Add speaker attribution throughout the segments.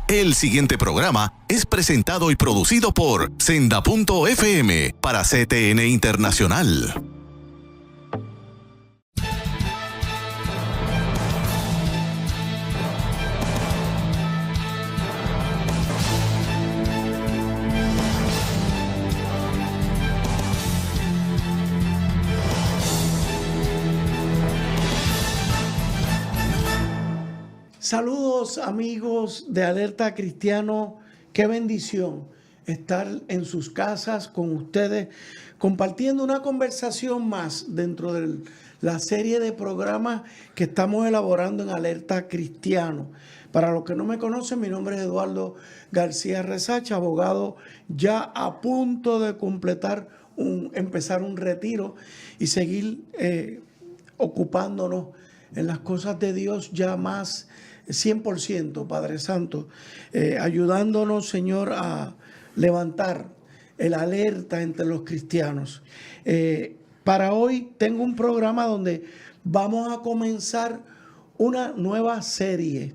Speaker 1: El siguiente programa es presentado y producido por Senda.fm para CTN Internacional.
Speaker 2: Saludos amigos de Alerta Cristiano, qué bendición estar en sus casas con ustedes compartiendo una conversación más dentro de la serie de programas que estamos elaborando en Alerta Cristiano. Para los que no me conocen, mi nombre es Eduardo García Resacha, abogado ya a punto de empezar un retiro y seguir ocupándonos en las cosas de Dios ya más 100%, Padre Santo, ayudándonos, Señor, a levantar el alerta entre los cristianos. Para hoy tengo un programa donde vamos a comenzar una nueva serie.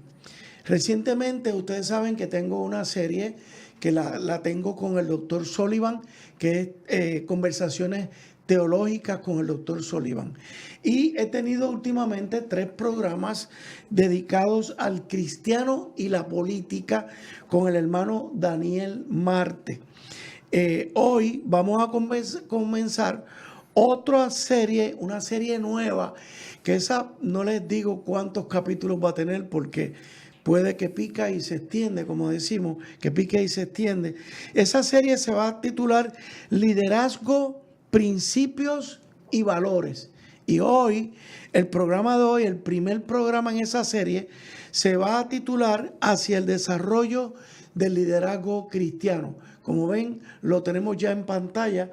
Speaker 2: Recientemente ustedes saben que tengo una serie que la tengo con el doctor Sullivan, que es Conversaciones Teológicas con el doctor Sullivan. Y he tenido últimamente 3 programas dedicados al cristiano y la política con el hermano Daniel Marte. Hoy vamos a comenzar otra serie, una serie nueva, que esa no les digo cuántos capítulos va a tener porque puede que pica y se extiende, como decimos, que pique y se extiende. Esa serie se va a titular Liderazgo, Principios y Valores. Y hoy, el programa de hoy, el primer programa en esa serie, se va a titular Hacia el desarrollo del liderazgo cristiano. Como ven, lo tenemos ya en pantalla,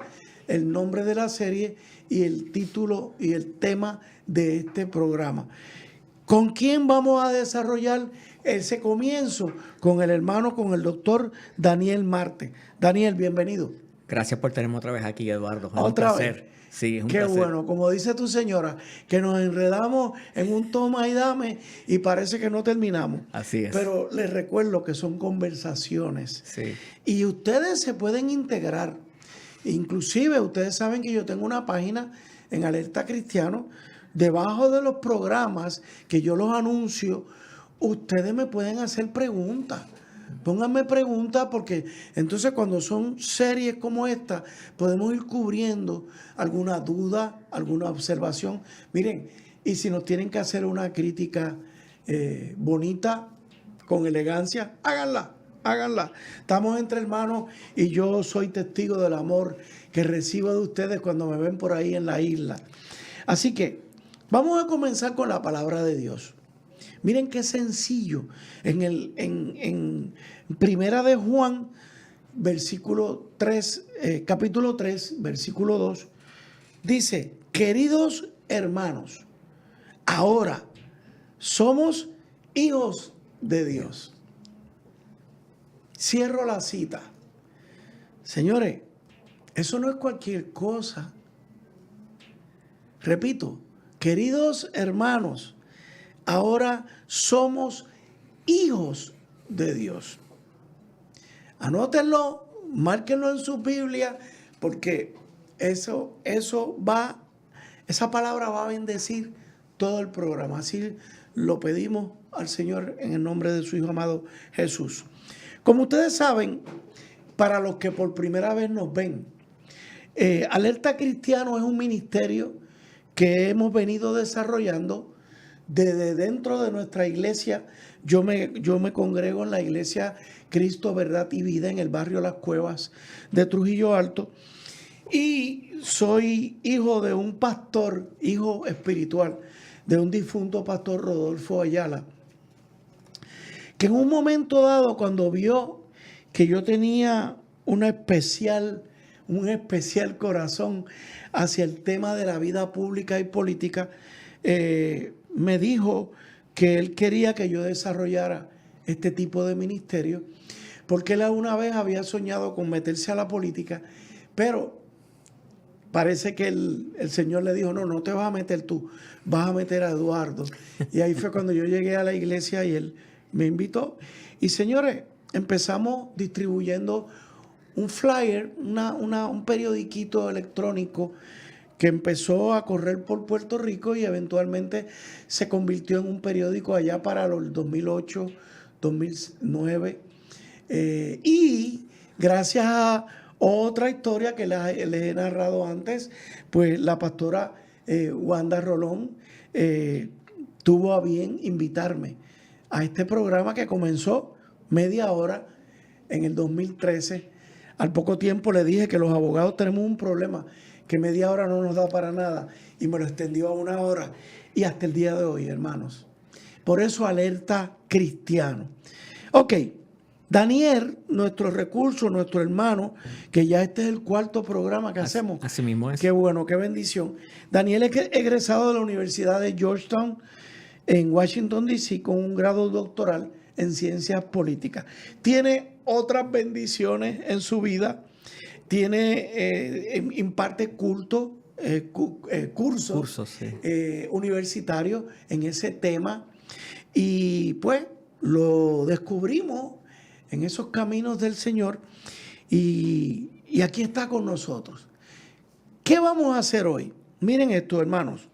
Speaker 2: el nombre de la serie y el título y el tema de este programa. ¿Con quién vamos a desarrollar ese comienzo? Con el doctor Daniel Marte. Daniel, bienvenido.
Speaker 3: Gracias por tenerme otra vez aquí, Eduardo. Es
Speaker 2: ¿Otra
Speaker 3: un placer.
Speaker 2: vez?
Speaker 3: Sí, es un
Speaker 2: Qué
Speaker 3: placer.
Speaker 2: bueno, como dice tu señora, que nos enredamos en un toma y dame y parece que no terminamos.
Speaker 3: Así es.
Speaker 2: Pero les recuerdo que son conversaciones.
Speaker 3: Sí.
Speaker 2: Y ustedes se pueden integrar. Inclusive ustedes saben que yo tengo una página en Alerta Cristiano. Debajo de los programas que yo los anuncio, ustedes me pueden hacer preguntas. Pónganme preguntas porque entonces cuando son series como esta podemos ir cubriendo alguna duda, alguna observación. Miren, y si nos tienen que hacer una crítica bonita, con elegancia, háganla. Estamos entre hermanos y yo soy testigo del amor que recibo de ustedes cuando me ven por ahí en la isla. Así que vamos a comenzar con la palabra de Dios. Miren qué sencillo. En Primera de Juan, capítulo 3, versículo 2, dice: queridos hermanos, ahora somos hijos de Dios. Cierro la cita. Señores, eso no es cualquier cosa. Repito, queridos hermanos, ahora somos hijos de Dios. Anótenlo, márquenlo en su Biblia, porque esa palabra va a bendecir todo el programa. Así lo pedimos al Señor en el nombre de su Hijo amado Jesús. Como ustedes saben, para los que por primera vez nos ven, Alerta Cristiano es un ministerio que hemos venido desarrollando desde dentro de nuestra iglesia. Yo me congrego en la iglesia Cristo, Verdad y Vida en el barrio Las Cuevas de Trujillo Alto. Y soy hijo de un pastor, hijo espiritual, de un difunto pastor Rodolfo Ayala, que en un momento dado, cuando vio que yo tenía un especial corazón hacia el tema de la vida pública y política, me dijo que él quería que yo desarrollara este tipo de ministerio, porque él una vez había soñado con meterse a la política, pero parece que el Señor le dijo, no te vas a meter tú, vas a meter a Eduardo. Y ahí fue cuando yo llegué a la iglesia y él me invitó. Y señores, empezamos distribuyendo un flyer, un periodiquito electrónico que empezó a correr por Puerto Rico y eventualmente se convirtió en un periódico allá para los 2008, 2009. Y gracias a otra historia que les he narrado antes, pues la pastora Wanda Rolón tuvo a bien invitarme a este programa que comenzó media hora en el 2013. Al poco tiempo le dije que los abogados tenemos un problema, que media hora no nos da para nada, y me lo extendió a 1 hora y hasta el día de hoy, hermanos. Por eso Alerta Cristiano. Ok, Daniel, nuestro recurso, nuestro hermano, que ya este es el 4º programa que hacemos.
Speaker 3: Así mismo es.
Speaker 2: Qué bueno, qué bendición. Daniel es egresado de la Universidad de Georgetown en Washington, D.C. con un grado doctoral en ciencias políticas. Tiene otras bendiciones en su vida. Imparte cursos
Speaker 3: sí.
Speaker 2: Universitarios en ese tema. Y pues lo descubrimos en esos caminos del Señor y aquí está con nosotros. ¿Qué vamos a hacer hoy? Miren esto, hermanos.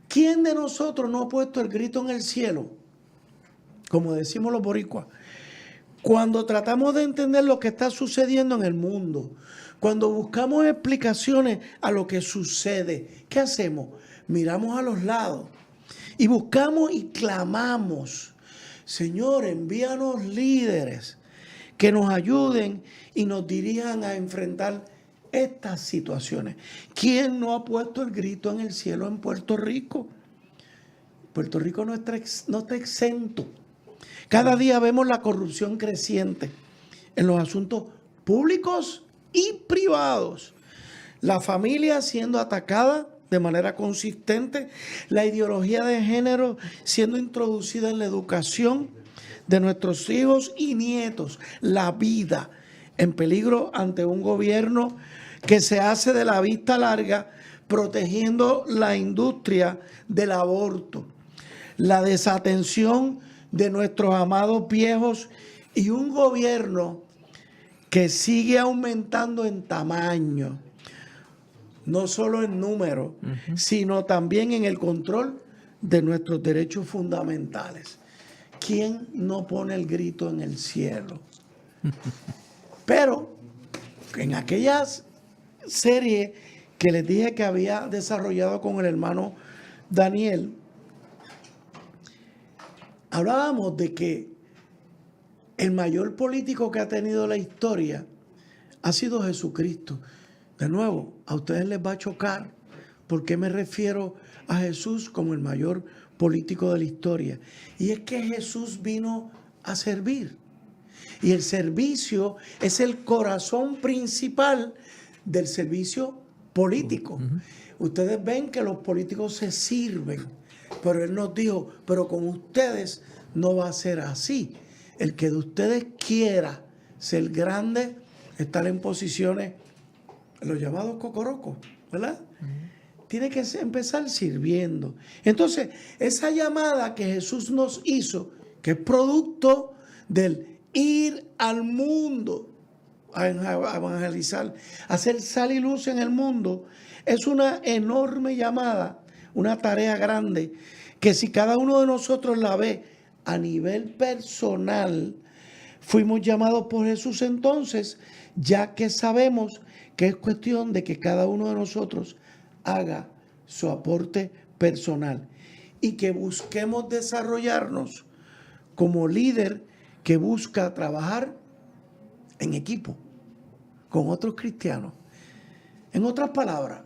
Speaker 2: ¿Quién de nosotros no ha puesto el grito en el cielo? Como decimos los boricuas. Cuando tratamos de entender lo que está sucediendo en el mundo, cuando buscamos explicaciones a lo que sucede, ¿qué hacemos? Miramos a los lados y buscamos y clamamos. Señor, envíanos líderes que nos ayuden y nos dirijan a enfrentar estas situaciones. ¿Quién no ha puesto el grito en el cielo en Puerto Rico? Puerto Rico no está exento. Cada día vemos la corrupción creciente en los asuntos públicos y privados. La familia siendo atacada de manera consistente, la ideología de género siendo introducida en la educación de nuestros hijos y nietos, la vida en peligro ante un gobierno que se hace de la vista larga protegiendo la industria del aborto, la desatención de nuestros amados viejos y un gobierno que sigue aumentando en tamaño, no solo en número, sino también en el control de nuestros derechos fundamentales. ¿Quién no pone el grito en el cielo? Pero en aquellas serie que les dije que había desarrollado con el hermano Daniel, hablábamos de que el mayor político que ha tenido la historia ha sido Jesucristo. De nuevo, a ustedes les va a chocar por qué me refiero a Jesús como el mayor político de la historia. Y es que Jesús vino a servir. Y el servicio es el corazón principal del servicio político. Ustedes ven que los políticos se sirven, pero Él nos dijo, pero con ustedes no va a ser así. El que de ustedes quiera ser grande, estar en posiciones, los llamados cocorocos, ¿verdad? Tiene que empezar sirviendo. Entonces, esa llamada que Jesús nos hizo, que es producto del ir al mundo a evangelizar, a hacer sal y luz en el mundo, es una enorme llamada, una tarea grande, que si cada uno de nosotros la ve a nivel personal, fuimos llamados por Jesús entonces, ya que sabemos que es cuestión de que cada uno de nosotros haga su aporte personal y que busquemos desarrollarnos como líder que busca trabajar en equipo con otros cristianos. En otras palabras,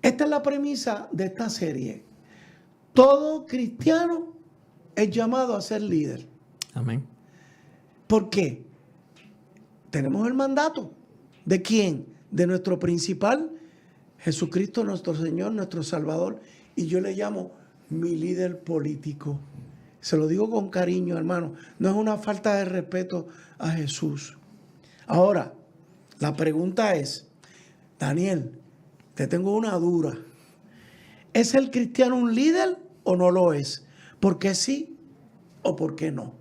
Speaker 2: esta es la premisa de esta serie. Todo cristiano es llamado a ser líder.
Speaker 3: Amén.
Speaker 2: ¿Por qué? Tenemos el mandato. ¿De quién? De nuestro principal, Jesucristo, nuestro Señor, nuestro Salvador. Y yo le llamo mi líder político. Se lo digo con cariño, hermano. No es una falta de respeto a Jesús. Ahora, La pregunta es, Daniel, te tengo una dura. ¿Es el cristiano un líder o no lo es? ¿Por qué sí o por qué no?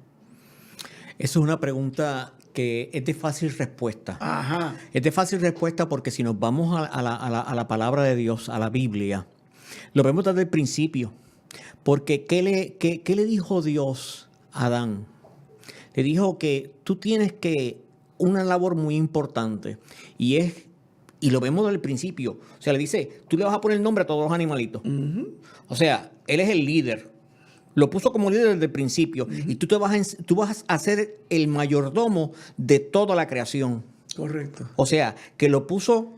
Speaker 3: Eso es una pregunta que es de fácil respuesta.
Speaker 2: Ajá.
Speaker 3: Es de fácil respuesta porque si nos vamos a la palabra de Dios, a la Biblia, lo vemos desde el principio. Porque ¿qué le dijo Dios a Adán? Le dijo que tú tienes una labor muy importante y lo vemos desde el principio. O sea, le dice, tú le vas a poner nombre a todos los animalitos. Uh-huh. O sea, él es el líder. Lo puso como líder desde el principio. Uh-huh. Y tú vas a ser el mayordomo de toda la creación.
Speaker 2: Correcto.
Speaker 3: O sea, que lo puso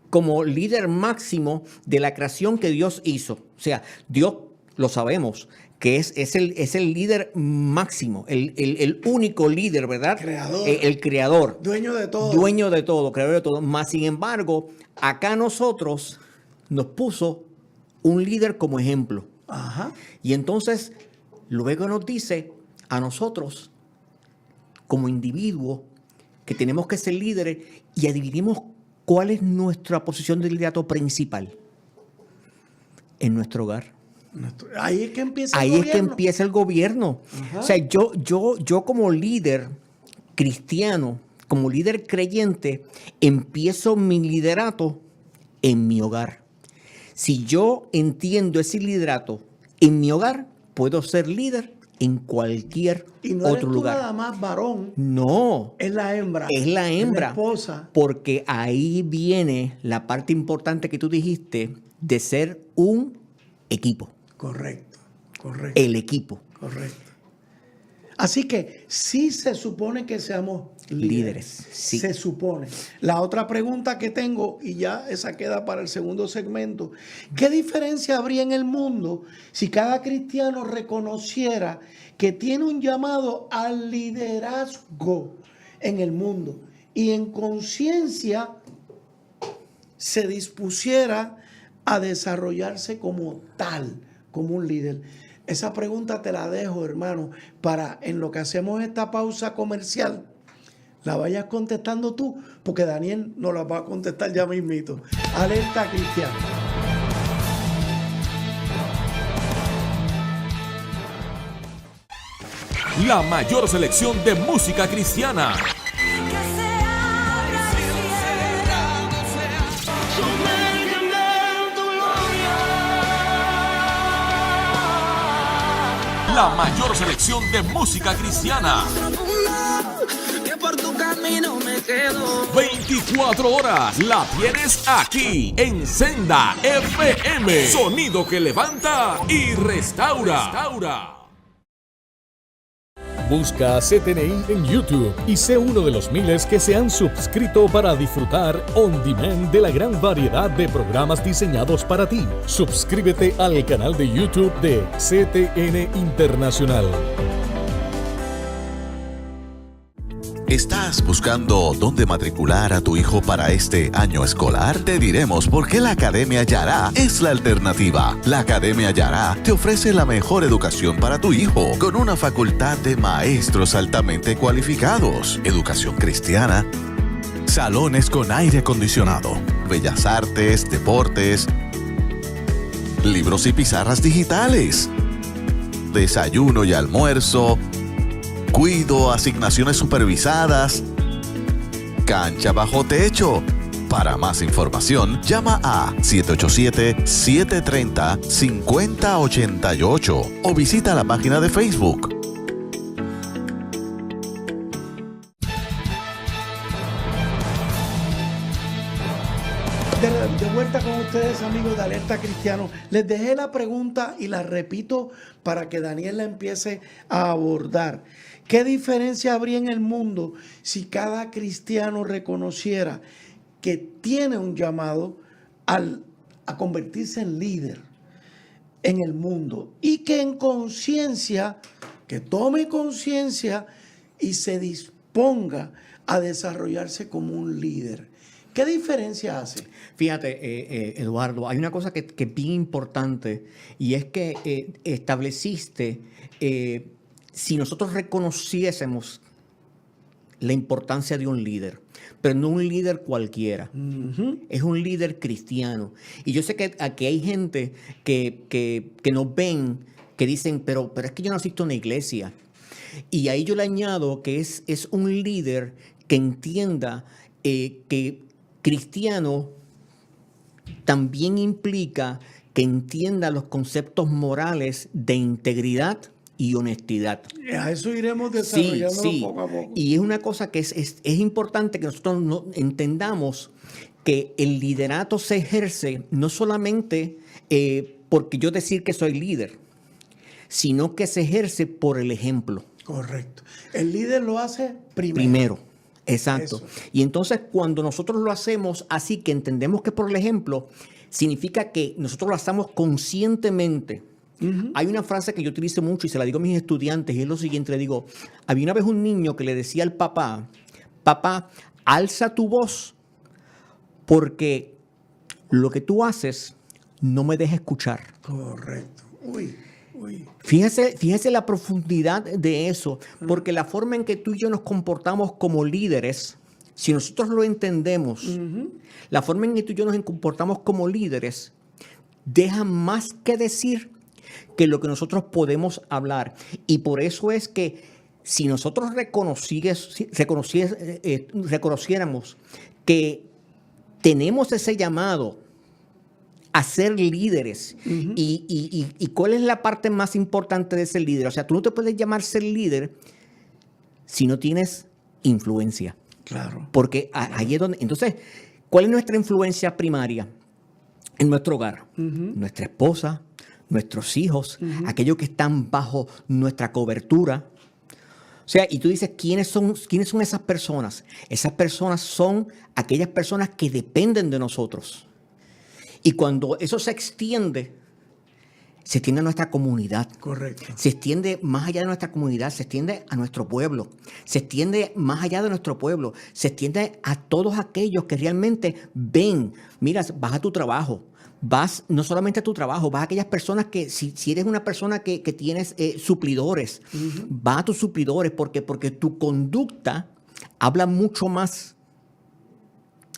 Speaker 3: como líder máximo de la creación que Dios hizo. O sea, Dios, lo sabemos, que es el líder máximo, el único líder, ¿verdad?
Speaker 2: Creador.
Speaker 3: El creador.
Speaker 2: Dueño de todo.
Speaker 3: Dueño de todo, creador de todo. Más sin embargo, acá nosotros nos puso un líder como ejemplo.
Speaker 2: Ajá.
Speaker 3: Y entonces, luego nos dice a nosotros, como individuos, que tenemos que ser líderes y adivinemos cuál es nuestra posición de liderato principal en nuestro hogar.
Speaker 2: Ahí es que empieza
Speaker 3: el gobierno. Ahí es que empieza el gobierno.
Speaker 2: Ajá.
Speaker 3: O sea, yo como líder cristiano, como líder creyente, empiezo mi liderato en mi hogar. Si yo entiendo ese liderato en mi hogar, puedo ser líder en cualquier
Speaker 2: y no
Speaker 3: otro lugar.
Speaker 2: Nada más varón.
Speaker 3: No.
Speaker 2: Es la hembra.
Speaker 3: Es la hembra.
Speaker 2: Es la esposa.
Speaker 3: Porque ahí viene la parte importante que tú dijiste de ser un equipo.
Speaker 2: Correcto.
Speaker 3: El equipo.
Speaker 2: Correcto. Así que sí se supone que seamos líderes.
Speaker 3: Sí.
Speaker 2: Se supone. La otra pregunta que tengo, y ya esa queda para el segundo segmento, ¿qué diferencia habría en el mundo si cada cristiano reconociera que tiene un llamado al liderazgo en el mundo y en conciencia se dispusiera a desarrollarse como tal, como un líder? Esa pregunta te la dejo, hermano, para en lo que hacemos esta pausa comercial, la vayas contestando tú, porque Daniel nos la va a contestar ya mismito. Alerta cristiana.
Speaker 4: La mayor selección de música cristiana. La mayor selección de música cristiana. 24 horas la tienes aquí en Senda FM. Sonido que levanta y restaura.
Speaker 5: Busca a CTNI en YouTube y sé uno de los miles que se han suscrito para disfrutar on demand de la gran variedad de programas diseñados para ti. Suscríbete al canal de YouTube de CTN Internacional.
Speaker 1: ¿Estás buscando dónde matricular a tu hijo para este año escolar? Te diremos por qué la Academia Yará es la alternativa. La Academia Yará te ofrece la mejor educación para tu hijo, con una facultad de maestros altamente cualificados, educación cristiana, salones con aire acondicionado, bellas artes, deportes, libros y pizarras digitales, desayuno y almuerzo, cuido, asignaciones supervisadas, cancha bajo techo. Para más información, llama a 787-730-5088 o visita la página de Facebook.
Speaker 2: De vuelta con ustedes, amigos de Alerta Cristiano. Les dejé la pregunta y la repito para que Daniel la empiece a abordar. ¿Qué diferencia habría en el mundo si cada cristiano reconociera que tiene un llamado a convertirse en líder en el mundo y que en conciencia, que tome conciencia y se disponga a desarrollarse como un líder? ¿Qué diferencia hace?
Speaker 3: Fíjate, Eduardo, hay una cosa que es bien importante y es que estableciste, si nosotros reconociésemos la importancia de un líder. pero no un líder cualquiera. Es un líder cristiano. Y yo sé que aquí hay gente que nos ven, que dicen, pero es que yo no asisto a una iglesia. Y ahí yo le añado que es un líder que entienda que cristiano también implica que entienda los conceptos morales de integridad y honestidad.
Speaker 2: A eso iremos desarrollando poco a poco.
Speaker 3: Y es una cosa que es importante que nosotros entendamos que el liderato se ejerce no solamente porque yo decir que soy líder, sino que se ejerce por el ejemplo.
Speaker 2: Correcto. El líder lo hace
Speaker 3: Primero. Exacto.
Speaker 2: Eso.
Speaker 3: Y entonces cuando nosotros lo hacemos así, que entendemos que por el ejemplo, significa que nosotros lo hacemos conscientemente. Hay una frase que yo utilizo mucho y se la digo a mis estudiantes y es lo siguiente, le digo, había una vez un niño que le decía al papá, alza tu voz porque lo que tú haces no me deja escuchar.
Speaker 2: Correcto. Uy.
Speaker 3: Fíjese la profundidad de eso, porque la forma en que tú y yo nos comportamos como líderes, si nosotros lo entendemos, la forma en que tú y yo nos comportamos como líderes deja más que decir que lo que nosotros podemos hablar. Y por eso es que si nosotros reconociéramos que tenemos ese llamado a ser líderes. ¿Y cuál es la parte más importante de ser líder? O sea, tú no te puedes llamar ser líder si no tienes influencia.
Speaker 2: Claro.
Speaker 3: Porque ahí es donde... Entonces, ¿cuál es nuestra influencia primaria? En nuestro hogar. Nuestra esposa, nuestros hijos, aquellos que están bajo nuestra cobertura. O sea, y tú dices, ¿quiénes son esas personas? Esas personas son aquellas personas que dependen de nosotros. Y cuando eso se extiende a nuestra comunidad.
Speaker 2: Correcto.
Speaker 3: Se extiende más allá de nuestra comunidad, se extiende a nuestro pueblo, se extiende más allá de nuestro pueblo, se extiende a todos aquellos que realmente ven, mira, vas a tu trabajo, vas no solamente a tu trabajo, vas a aquellas personas que, si eres una persona que tienes suplidores, vas a tus suplidores porque tu conducta habla mucho más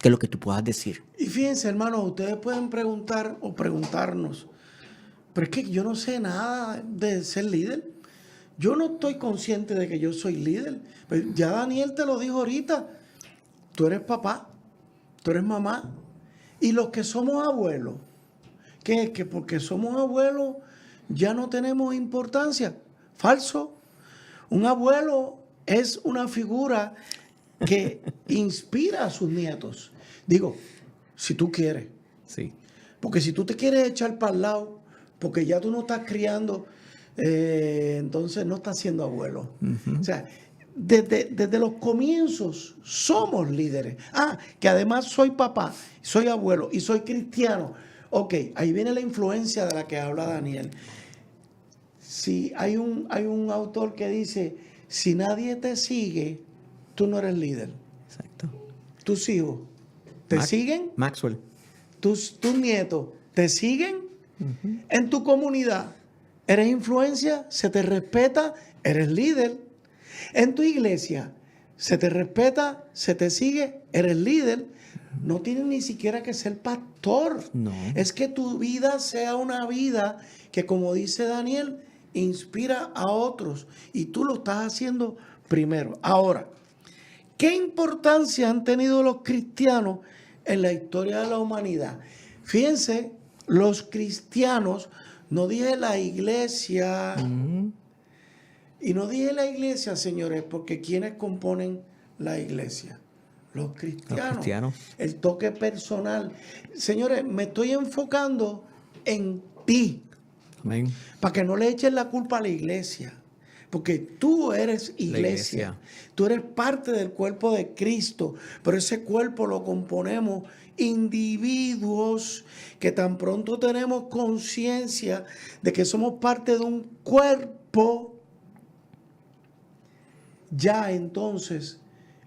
Speaker 3: que lo que tú puedas decir.
Speaker 2: Y fíjense, hermanos, ustedes pueden preguntar o preguntarnos, pero es que yo no sé nada de ser líder. Yo no estoy consciente de que yo soy líder. Pero ya Daniel te lo dijo ahorita. Tú eres papá, tú eres mamá. Y los que somos abuelos, ¿qué es? Que porque somos abuelos ya no tenemos importancia. Falso. Un abuelo es una figura que inspira a sus nietos. Digo, si tú quieres.
Speaker 3: Sí.
Speaker 2: Porque si tú te quieres echar para el lado, porque ya tú no estás criando, entonces no estás siendo abuelo. O sea, desde los comienzos somos líderes. Que además soy papá, soy abuelo y soy cristiano. Ok, ahí viene la influencia de la que habla Daniel. Si hay un autor que dice, si nadie te sigue, tú no eres líder.
Speaker 3: Exacto.
Speaker 2: Tus hijos te siguen.
Speaker 3: Maxwell.
Speaker 2: Tus nietos te siguen. En tu comunidad eres influencia, se te respeta, eres líder. En tu iglesia se te respeta, se te sigue, eres líder. No tienes ni siquiera que ser pastor.
Speaker 3: No.
Speaker 2: Es que tu vida sea una vida que, como dice Daniel, inspira a otros. Y tú lo estás haciendo primero. Ahora, ¿qué importancia han tenido los cristianos en la historia de la humanidad? Fíjense, los cristianos, no dije la iglesia, y no dije la iglesia, señores, porque ¿quiénes componen la iglesia? Los cristianos. El toque personal. Señores, me estoy enfocando en ti.
Speaker 3: Amén.
Speaker 2: Para que no le echen la culpa a la iglesia. Porque tú eres iglesia. Tú eres parte del cuerpo de Cristo. Pero ese cuerpo lo componemos individuos que tan pronto tenemos conciencia de que somos parte de un cuerpo, ya entonces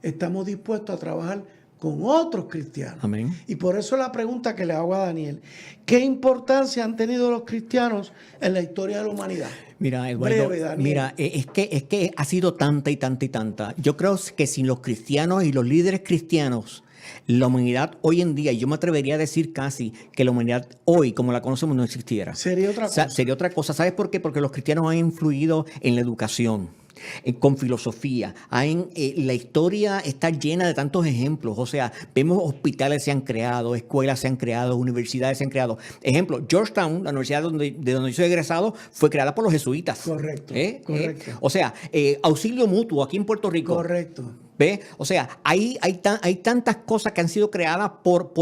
Speaker 2: estamos dispuestos a trabajar con otros cristianos.
Speaker 3: Amén.
Speaker 2: Y por eso la pregunta que le hago a Daniel, ¿qué importancia han tenido los cristianos en la historia de la humanidad?
Speaker 3: Mira, Eduardo,
Speaker 2: Breve, Daniel.
Speaker 3: mira, es que ha sido tanta y tanta y tanta. Yo creo que sin los cristianos y los líderes cristianos, la humanidad hoy en día, y yo me atrevería a decir casi que la humanidad hoy, como la conocemos, no existiera.
Speaker 2: Sería otra cosa.
Speaker 3: Sería otra cosa. ¿Sabes por qué? Porque los cristianos han influido en la educación, con filosofía. La historia está llena de tantos ejemplos. O sea, vemos hospitales se han creado, escuelas se han creado, universidades se han creado. Ejemplo, Georgetown, la universidad de donde yo soy egresado, fue creada por los jesuitas.
Speaker 2: Correcto, correcto.
Speaker 3: O sea, auxilio mutuo aquí en Puerto Rico.
Speaker 2: Correcto.
Speaker 3: ¿Ve? O sea, hay tantas cosas que han sido creadas por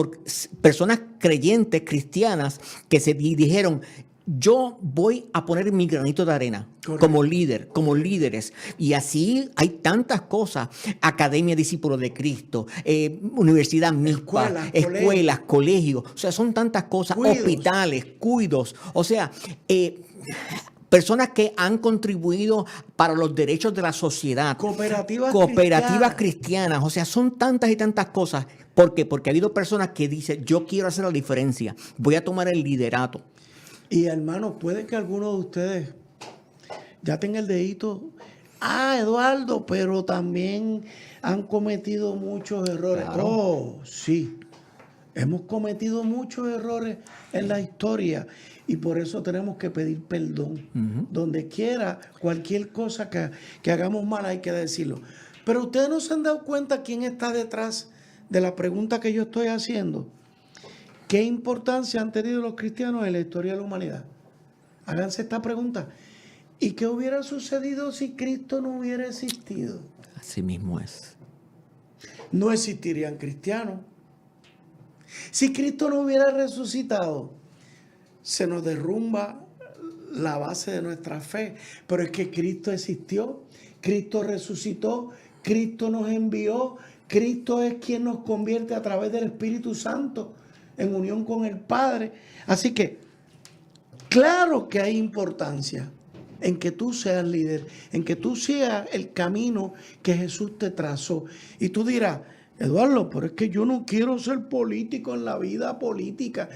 Speaker 3: personas creyentes, cristianas, que se dijeron, yo voy a poner mi granito de arena. Correcto. Como líder, como líderes. Y así hay tantas cosas. Academia Discípulos de Cristo, Universidad Mispa, escuelas, colegios. O sea, son tantas cosas. Cuidos. Hospitales, cuidos. O sea, personas que han contribuido para los derechos de la sociedad. Cooperativas cristianas. O sea, son tantas y tantas cosas. ¿Por qué? Porque ha habido personas que dicen, yo quiero hacer la diferencia. Voy a tomar el liderato.
Speaker 2: Y hermano, puede que alguno de ustedes ya tenga el dedito. Eduardo, pero también han cometido muchos errores. Claro. Oh, sí. Hemos cometido muchos errores en la historia. Y por eso tenemos que pedir perdón. Donde quiera, cualquier cosa que hagamos mal hay que decirlo. Pero ustedes no se han dado cuenta quién está detrás de la pregunta que yo estoy haciendo. ¿Qué importancia han tenido los cristianos en la historia de la humanidad? Háganse esta pregunta. ¿Y qué hubiera sucedido si Cristo no hubiera existido?
Speaker 3: Así mismo es.
Speaker 2: No existirían cristianos. Si Cristo no hubiera resucitado, se nos derrumba la base de nuestra fe. Pero es que Cristo existió, Cristo resucitó, Cristo nos envió, Cristo es quien nos convierte a través del Espíritu Santo en unión con el Padre. Así que, claro que hay importancia en que tú seas líder, en que tú seas el camino que Jesús te trazó. Y tú dirás, Eduardo, pero es que yo no quiero ser político en la vida política.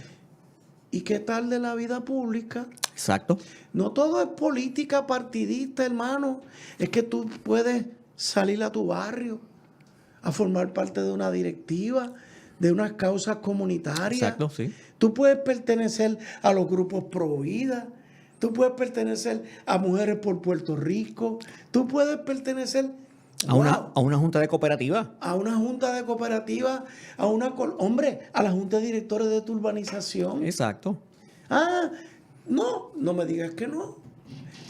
Speaker 2: ¿Y qué tal de la vida pública?
Speaker 3: Exacto.
Speaker 2: No todo es política partidista, hermano. Es que tú puedes salir a tu barrio a formar parte de una directiva, de unas causas comunitarias.
Speaker 3: Exacto, sí.
Speaker 2: Tú puedes pertenecer a los grupos pro vida. Tú puedes pertenecer a Mujeres por Puerto Rico. Tú puedes pertenecer
Speaker 3: a una junta de cooperativa.
Speaker 2: A una junta de cooperativa, a la junta de directores de tu urbanización.
Speaker 3: Exacto.
Speaker 2: No me digas que no.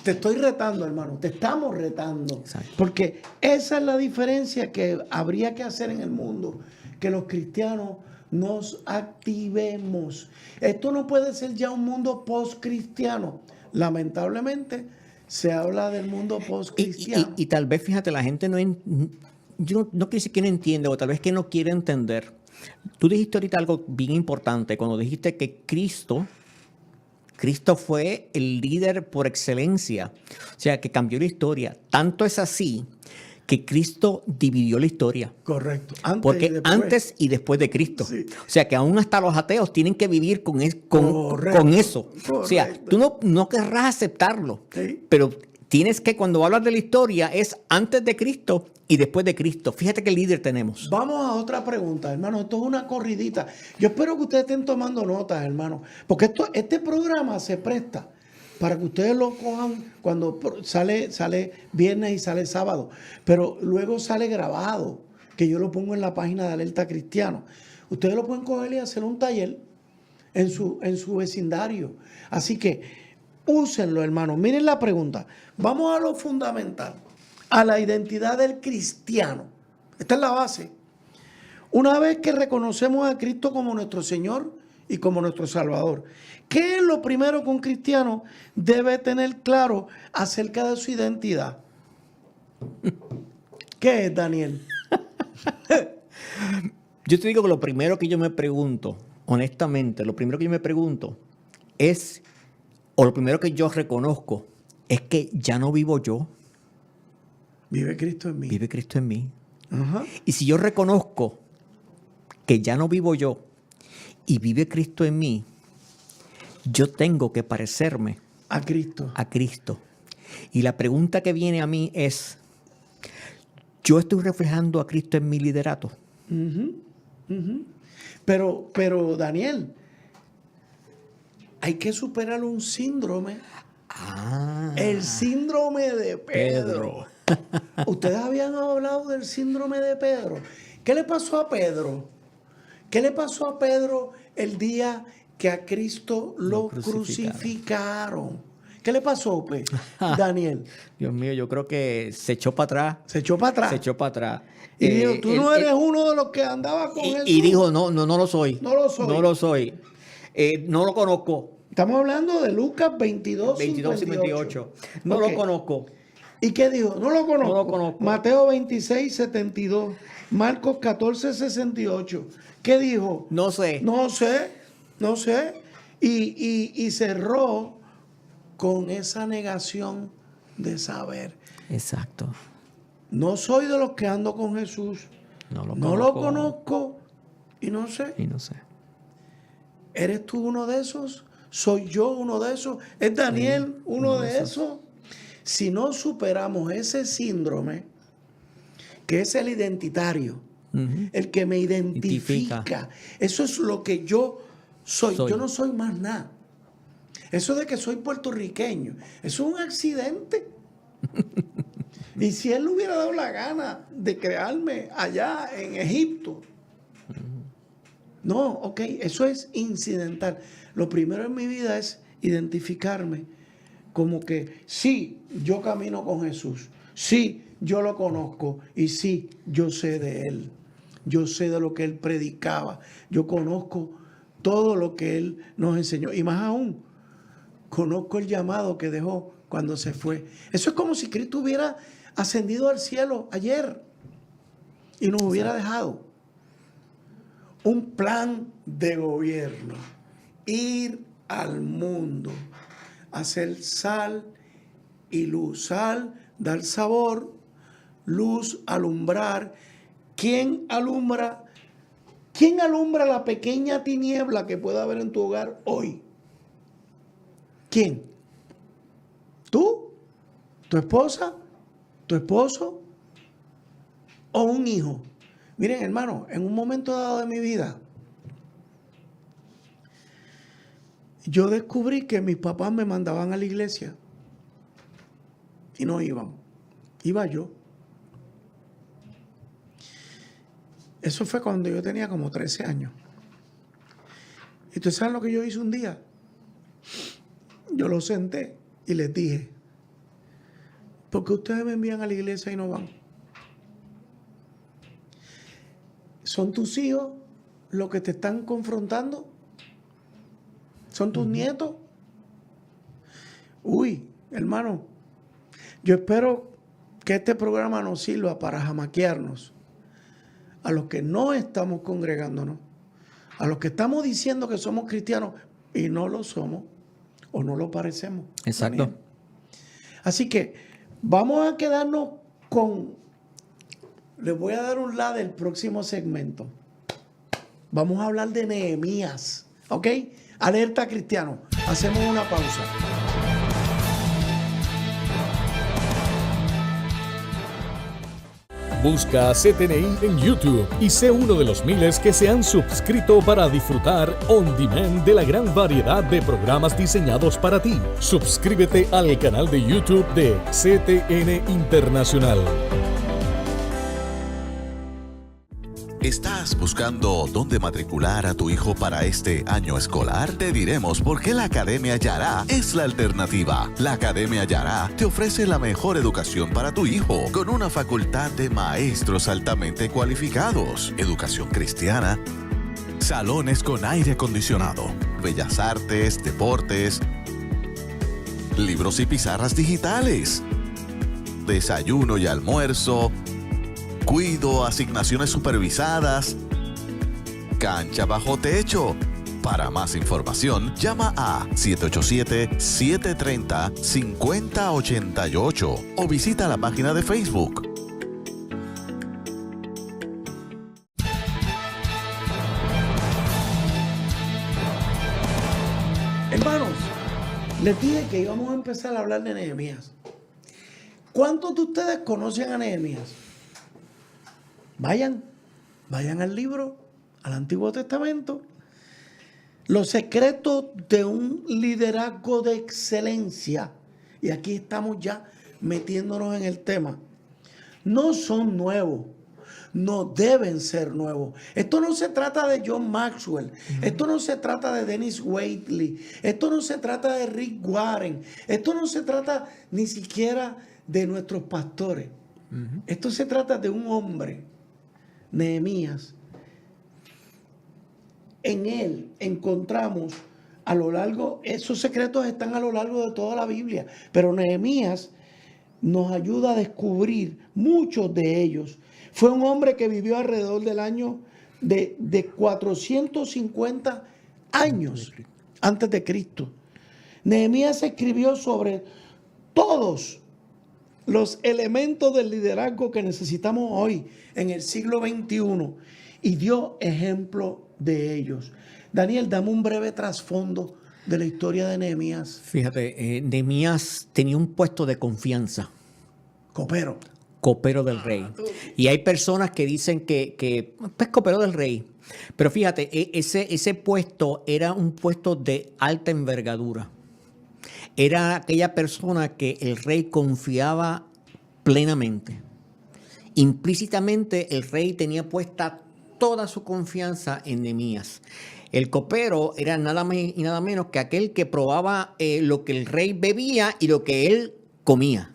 Speaker 2: Te estoy retando, hermano. Te estamos retando.
Speaker 3: Exacto.
Speaker 2: Porque esa es la diferencia que habría que hacer en el mundo. Que los cristianos nos activemos. Esto no puede ser ya un mundo post-cristiano. Lamentablemente, se habla del mundo post-cristiano.
Speaker 3: Y tal vez, fíjate, la gente yo no quiero decir que no entiende, o tal vez que no quiere entender. Tú dijiste ahorita algo bien importante, cuando dijiste que Cristo fue el líder por excelencia, o sea, que cambió la historia. Tanto es así que Cristo dividió la historia.
Speaker 2: Correcto.
Speaker 3: Antes y después de Cristo.
Speaker 2: Sí.
Speaker 3: O sea, que aún hasta los ateos tienen que vivir con eso.
Speaker 2: Correcto.
Speaker 3: O sea, tú no querrás aceptarlo,
Speaker 2: sí,
Speaker 3: pero tienes que, cuando hablas de la historia, es antes de Cristo y después de Cristo. Fíjate qué líder tenemos.
Speaker 2: Vamos a otra pregunta, hermano. Esto es una corridita. Yo espero que ustedes estén tomando notas, hermano. Porque este programa se presta para que ustedes lo cojan cuando sale viernes y sale sábado. Pero luego sale grabado, que yo lo pongo en la página de Alerta Cristiano. Ustedes lo pueden coger y hacer un taller en su vecindario. Así que úsenlo, hermano. Miren la pregunta. Vamos a lo fundamental, a la identidad del cristiano. Esta es la base. Una vez que reconocemos a Cristo como nuestro Señor y como nuestro Salvador, ¿qué es lo primero que un cristiano debe tener claro acerca de su identidad? ¿Qué es, Daniel?
Speaker 3: Yo te digo que lo primero que yo me pregunto, honestamente, lo primero que yo me pregunto es, o lo primero que yo reconozco, es que ya no vivo yo.
Speaker 2: Vive Cristo en mí.
Speaker 3: Vive Cristo en mí.
Speaker 2: Ajá.
Speaker 3: Y si yo reconozco que ya no vivo yo y vive Cristo en mí, yo tengo que parecerme
Speaker 2: A Cristo.
Speaker 3: a Cristo. Y la pregunta que viene a mí es, ¿yo estoy reflejando a Cristo en mi liderato?
Speaker 2: Pero Daniel, hay que superar un síndrome. El síndrome de Pedro. Ustedes habían hablado del síndrome de Pedro. ¿Qué le pasó a Pedro? ¿Qué le pasó a Pedro el día que a Cristo lo crucificaron? ¿Qué le pasó, Daniel?
Speaker 3: Dios mío, yo creo que se echó para atrás.
Speaker 2: Se echó para atrás.
Speaker 3: Se echó para atrás.
Speaker 2: Y dijo, tú no eres uno de los que andaba con Jesús.
Speaker 3: Y dijo, no lo soy.
Speaker 2: No lo soy.
Speaker 3: No lo soy. No lo conozco.
Speaker 2: Estamos hablando de Lucas 22,
Speaker 3: 58. No
Speaker 2: Ok.
Speaker 3: lo conozco.
Speaker 2: ¿Y qué dijo? No lo conozco.
Speaker 3: No lo conozco.
Speaker 2: Mateo 26, 72. Marcos 14, 68. ¿Qué dijo?
Speaker 3: No sé.
Speaker 2: No sé. Y cerró con esa negación de saber.
Speaker 3: Exacto.
Speaker 2: No soy de los que ando con Jesús.
Speaker 3: No
Speaker 2: lo conozco y no sé.
Speaker 3: Y no sé.
Speaker 2: ¿Eres tú uno de esos? ¿Soy yo uno de esos? ¿Es Daniel uno de esos? Si no superamos ese síndrome, que es el identitario, el que me identifica, eso es lo que yo soy. Yo no soy más nada. Eso de que soy puertorriqueño, eso es un accidente. Y si él le hubiera dado la gana de crearme allá en Egipto, no, ok, eso es incidental. Lo primero en mi vida es identificarme como que sí, yo camino con Jesús, sí, yo lo conozco y sí, yo sé de él. Yo sé de lo que él predicaba, yo conozco todo lo que él nos enseñó y más aún, conozco el llamado que dejó cuando se fue. Eso es como si Cristo hubiera ascendido al cielo ayer y nos hubiera dejado un plan de gobierno, ir al mundo, hacer sal y luz. Sal, dar sabor, luz, alumbrar. ¿Quién alumbra la pequeña tiniebla que pueda haber en tu hogar hoy? ¿Quién? ¿Tú? ¿Tu esposa? ¿Tu esposo? ¿O un hijo? Miren, hermano, en un momento dado de mi vida, yo descubrí que mis papás me mandaban a la iglesia y no iban. Iba yo. Eso fue cuando yo tenía como 13 años. ¿Y ustedes saben lo que yo hice un día? Yo los senté y les dije, ¿por qué ustedes me envían a la iglesia y no van? ¿Son tus hijos los que te están confrontando? ¿Son tus nietos? Uy, hermano, yo espero que este programa nos sirva para jamaquearnos a los que no estamos congregándonos, a los que estamos diciendo que somos cristianos y no lo somos o no lo parecemos.
Speaker 3: Exacto.
Speaker 2: También. Así que vamos a quedarnos con... Les voy a dar un la del próximo segmento. Vamos a hablar de Nehemías, ¿ok? Alerta cristiano. Hacemos una pausa.
Speaker 5: Busca CTNI en YouTube y sé uno de los miles que se han suscrito para disfrutar on demand de la gran variedad de programas diseñados para ti. Suscríbete al canal de YouTube de CTN Internacional.
Speaker 1: ¿Estás buscando dónde matricular a tu hijo para este año escolar? Te diremos por qué la Academia Yará es la alternativa. La Academia Yará te ofrece la mejor educación para tu hijo, con una facultad de maestros altamente cualificados, educación cristiana, salones con aire acondicionado, bellas artes, deportes, libros y pizarras digitales, desayuno y almuerzo, cuido, asignaciones supervisadas, cancha bajo techo. Para más información, llama a 787-730-5088 o visita la página de Facebook.
Speaker 2: Les dije que íbamos a empezar a hablar de Nehemías. ¿Cuántos de ustedes conocen a Nehemías? Vayan al libro, al Antiguo Testamento. Los secretos de un liderazgo de excelencia. Y aquí estamos ya metiéndonos en el tema. No son nuevos. No deben ser nuevos. Esto no se trata de John Maxwell. Esto no se trata de Dennis Waitley. Esto no se trata de Rick Warren. Esto no se trata ni siquiera de nuestros pastores. Esto se trata de un hombre, Nehemías. En él encontramos a lo largo, esos secretos están a lo largo de toda la Biblia, pero Nehemías nos ayuda a descubrir muchos de ellos. Fue un hombre que vivió alrededor del año de 450 años antes de Cristo. Nehemías escribió sobre todos los elementos del liderazgo que necesitamos hoy en el siglo XXI y dio ejemplo de ellos. Daniel, dame un breve trasfondo de la historia de Nehemías.
Speaker 3: Fíjate, Nehemías tenía un puesto de confianza. Copero del rey. Y hay personas que dicen que pues, copero del rey. Pero fíjate, ese puesto era un puesto de alta envergadura. Era aquella persona que el rey confiaba plenamente. Implícitamente el rey tenía puesta toda su confianza en Nehemías. El copero era nada más y nada menos que aquel que probaba lo que el rey bebía y lo que él comía.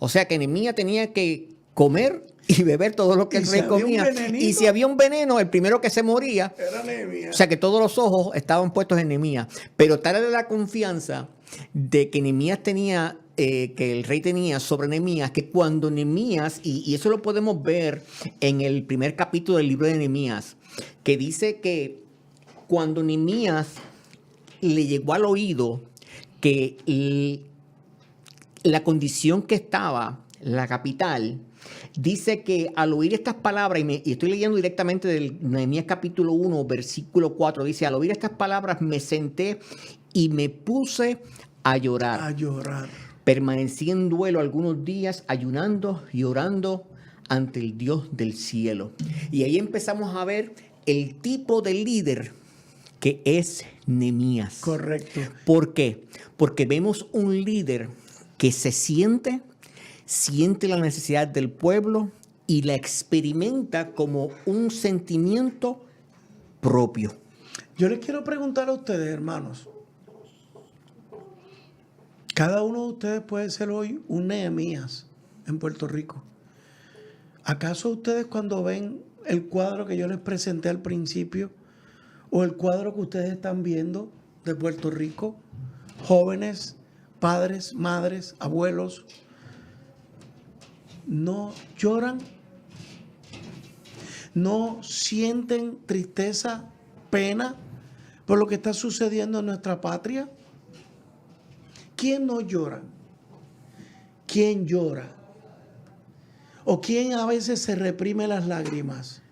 Speaker 3: O sea que Nehemías tenía que comer y beber todo lo que el rey comía. Y si había un veneno, el primero que se moría
Speaker 2: era Nehemías.
Speaker 3: O sea que todos los ojos estaban puestos en Nehemías. Pero tal era la confianza de que Nehemías tenía, que el rey tenía sobre Nehemías, que cuando Nehemías, y eso lo podemos ver en el primer capítulo del libro de Nehemías, que dice que cuando Nehemías le llegó al oído que la condición que estaba la capital, dice que al oír estas palabras, y estoy leyendo directamente del Nehemías capítulo 1, versículo 4, dice, al oír estas palabras me senté y me puse a llorar. Permanecí en duelo algunos días, ayunando y orando ante el Dios del cielo. Y ahí empezamos a ver el tipo de líder que es Nehemías.
Speaker 2: Correcto.
Speaker 3: ¿Por qué? Porque vemos un líder que se siente la necesidad del pueblo y la experimenta como un sentimiento propio.
Speaker 2: Yo les quiero preguntar a ustedes, hermanos. Cada uno de ustedes puede ser hoy un Nehemías en Puerto Rico. ¿Acaso ustedes cuando ven el cuadro que yo les presenté al principio o el cuadro que ustedes están viendo de Puerto Rico, jóvenes, padres, madres, abuelos, no lloran? ¿No sienten tristeza, pena por lo que está sucediendo en nuestra patria? ¿Quién no llora? ¿Quién llora? ¿O quién a veces se reprime las lágrimas?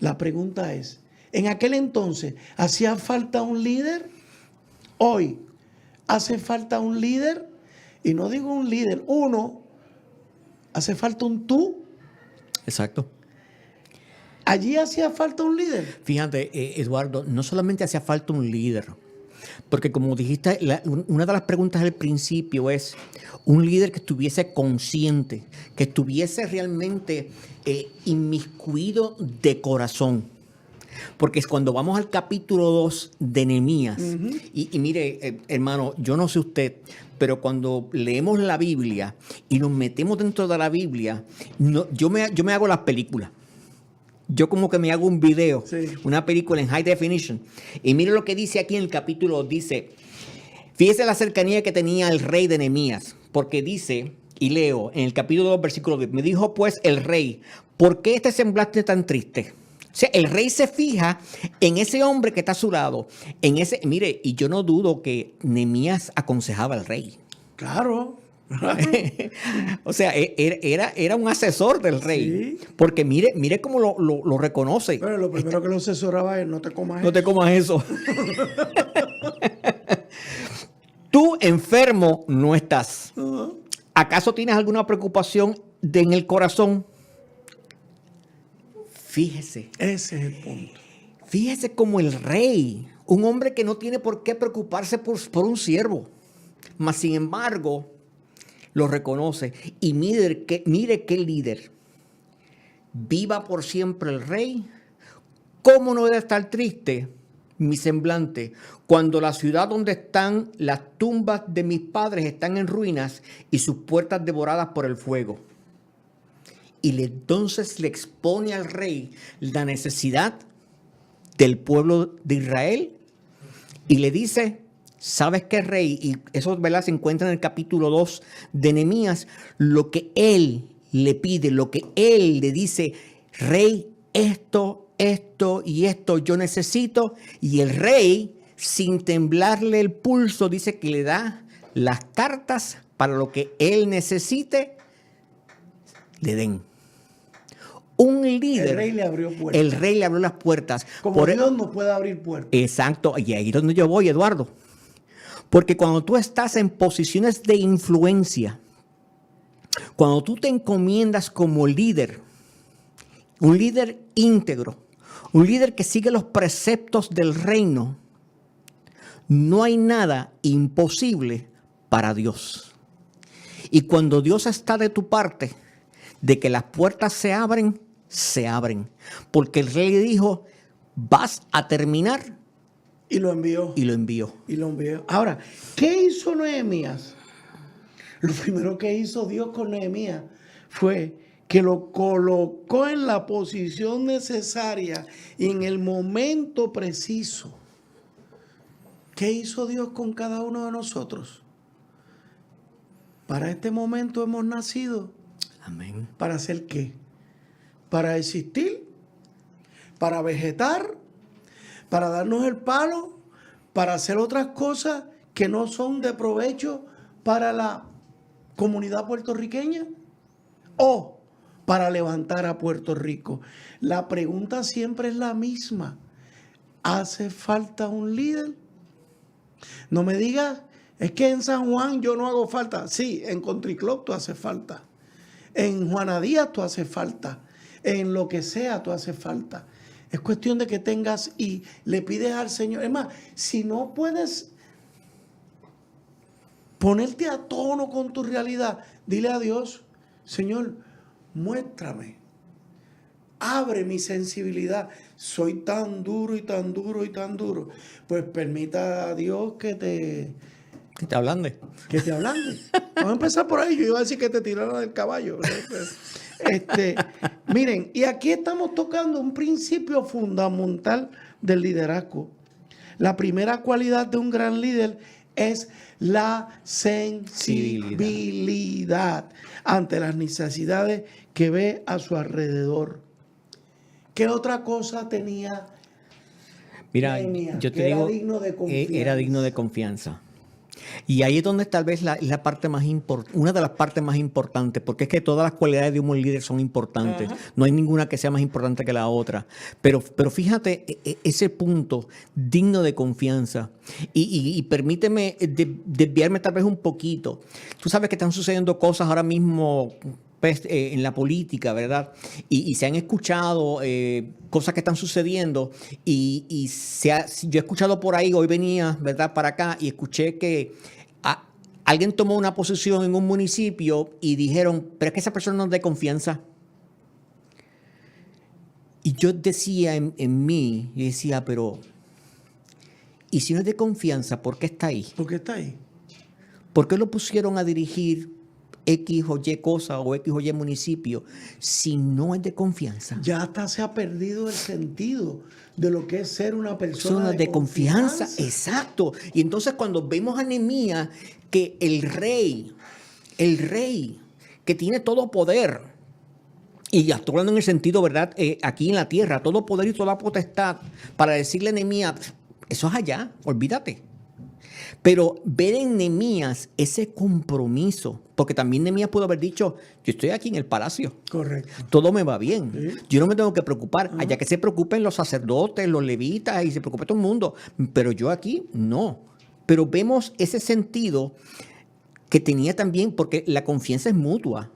Speaker 2: La pregunta es, ¿en aquel entonces hacía falta un líder? Hoy, ¿hace falta un líder? Y no digo un líder, uno. ¿Hace falta un tú?
Speaker 3: Exacto.
Speaker 2: ¿Allí hacía falta un líder?
Speaker 3: Fíjate, Eduardo, no solamente hacía falta un líder, porque como dijiste, una de las preguntas al principio es un líder que estuviese consciente, que estuviese realmente inmiscuido de corazón. Porque es cuando vamos al capítulo 2 de Nehemías, y mire, hermano, yo no sé usted, pero cuando leemos la Biblia y nos metemos dentro de la Biblia, yo me hago las películas. Yo como que me hago un video, una película en high definition. Y mire lo que dice aquí en el capítulo 2, dice, fíjese la cercanía que tenía el rey de Nehemías, porque dice, y leo en el capítulo 2, versículo 10, me dijo pues el rey, ¿por qué este semblante tan triste? O sea, el rey se fija en ese hombre que está a su lado, mire, y yo no dudo que Nehemías aconsejaba al rey.
Speaker 2: Claro.
Speaker 3: O sea, era un asesor del rey. Sí. Porque mire cómo lo reconoce.
Speaker 2: Pero lo primero que lo asesoraba es no te comas eso.
Speaker 3: No te comas eso. Tú enfermo no estás. ¿Acaso tienes alguna preocupación en el corazón? Fíjese.
Speaker 2: Ese es el punto.
Speaker 3: Fíjese como el rey, un hombre que no tiene por qué preocuparse por un siervo, mas sin embargo lo reconoce. Y mire qué líder. Viva por siempre el rey. ¿Cómo no debe estar triste mi semblante cuando la ciudad donde están las tumbas de mis padres están en ruinas y sus puertas devoradas por el fuego? Y entonces le expone al rey la necesidad del pueblo de Israel y le dice, ¿sabes qué, rey? Y eso, ¿verdad?, se encuentra en el capítulo 2 de Nehemías, lo que él le pide, lo que él le dice, rey, esto y esto yo necesito. Y el rey, sin temblarle el pulso, dice que le da las cartas para lo que él necesite, le den. Un líder.
Speaker 2: El rey le abrió puertas.
Speaker 3: El rey le abrió las puertas.
Speaker 2: Como Dios no puede abrir puertas.
Speaker 3: Exacto. Y ahí es donde yo voy, Eduardo. Porque cuando tú estás en posiciones de influencia, cuando tú te encomiendas como líder, un líder íntegro, un líder que sigue los preceptos del reino, no hay nada imposible para Dios. Y cuando Dios está de tu parte, de que las puertas se abren, porque el rey dijo, vas a terminar.
Speaker 2: Y lo envió.
Speaker 3: Y lo envió.
Speaker 2: Y lo envió. Ahora, ¿qué hizo Nehemías? Lo primero que hizo Dios con Nehemías fue que lo colocó en la posición necesaria y en el momento preciso. ¿Qué hizo Dios con cada uno de nosotros? Para este momento hemos nacido.
Speaker 3: Amén.
Speaker 2: ¿Para hacer qué? ¿Para existir? ¿Para vegetar? ¿Para darnos el palo? ¿Para hacer otras cosas que no son de provecho para la comunidad puertorriqueña? ¿O para levantar a Puerto Rico? La pregunta siempre es la misma. ¿Hace falta un líder? No me digas, es que en San Juan yo no hago falta. Sí, en Country Club tú haces falta. En Juana Díaz tú haces falta. En lo que sea tú haces falta. Es cuestión de que tengas y le pides al Señor. Es más, si no puedes ponerte a tono con tu realidad, dile a Dios, Señor, muéstrame. Abre mi sensibilidad. Soy tan duro y tan duro y tan duro. Pues permita a Dios que te
Speaker 3: ablande.
Speaker 2: Que te ablande. Vamos a empezar por ahí. Yo iba a decir que te tirara del caballo. Miren, y aquí estamos tocando un principio fundamental del liderazgo. La primera cualidad de un gran líder es la sensibilidad ante las necesidades que ve a su alrededor. ¿Qué otra cosa tenía?
Speaker 3: Mira,
Speaker 2: Nehemías,
Speaker 3: yo te
Speaker 2: que
Speaker 3: digo,
Speaker 2: era digno de confianza?
Speaker 3: era digno de confianza. Y ahí es donde tal vez la parte más una de las partes más importantes, porque es que todas las cualidades de un buen líder son importantes. Ajá. No hay ninguna que sea más importante que la otra. Pero fíjate ese punto digno de confianza. Y permíteme desviarme tal vez un poquito. Tú sabes que están sucediendo cosas ahora mismo en la política, ¿verdad? Y se han escuchado cosas que están sucediendo yo he escuchado por ahí, hoy venía, ¿verdad?, para acá y escuché que alguien tomó una posición en un municipio y dijeron, pero es que esa persona no es de confianza. Y yo decía en mí, y decía, pero ¿y si no es de confianza, por qué está ahí?
Speaker 2: ¿Por qué está ahí?
Speaker 3: ¿Por qué lo pusieron a dirigir X o Y cosa o X o Y municipio si no es de confianza?
Speaker 2: Ya hasta se ha perdido el sentido de lo que es ser una persona
Speaker 3: de confianza. Exacto. Y entonces cuando vemos a Nehemías, que el rey que tiene todo poder, y ya estoy hablando en el sentido, ¿verdad?, aquí en la tierra, todo poder y toda potestad, para decirle a Nehemías, eso es allá, olvídate. Pero ver en Nehemías ese compromiso, porque también Nehemías pudo haber dicho, yo estoy aquí en el palacio.
Speaker 2: Correcto.
Speaker 3: Todo me va bien. Sí. Yo no me tengo que preocupar.
Speaker 2: Uh-huh.
Speaker 3: Allá que se preocupen los sacerdotes, los levitas y se preocupe todo el mundo. Pero yo aquí no. Pero vemos ese sentido que tenía también, porque la confianza es mutua.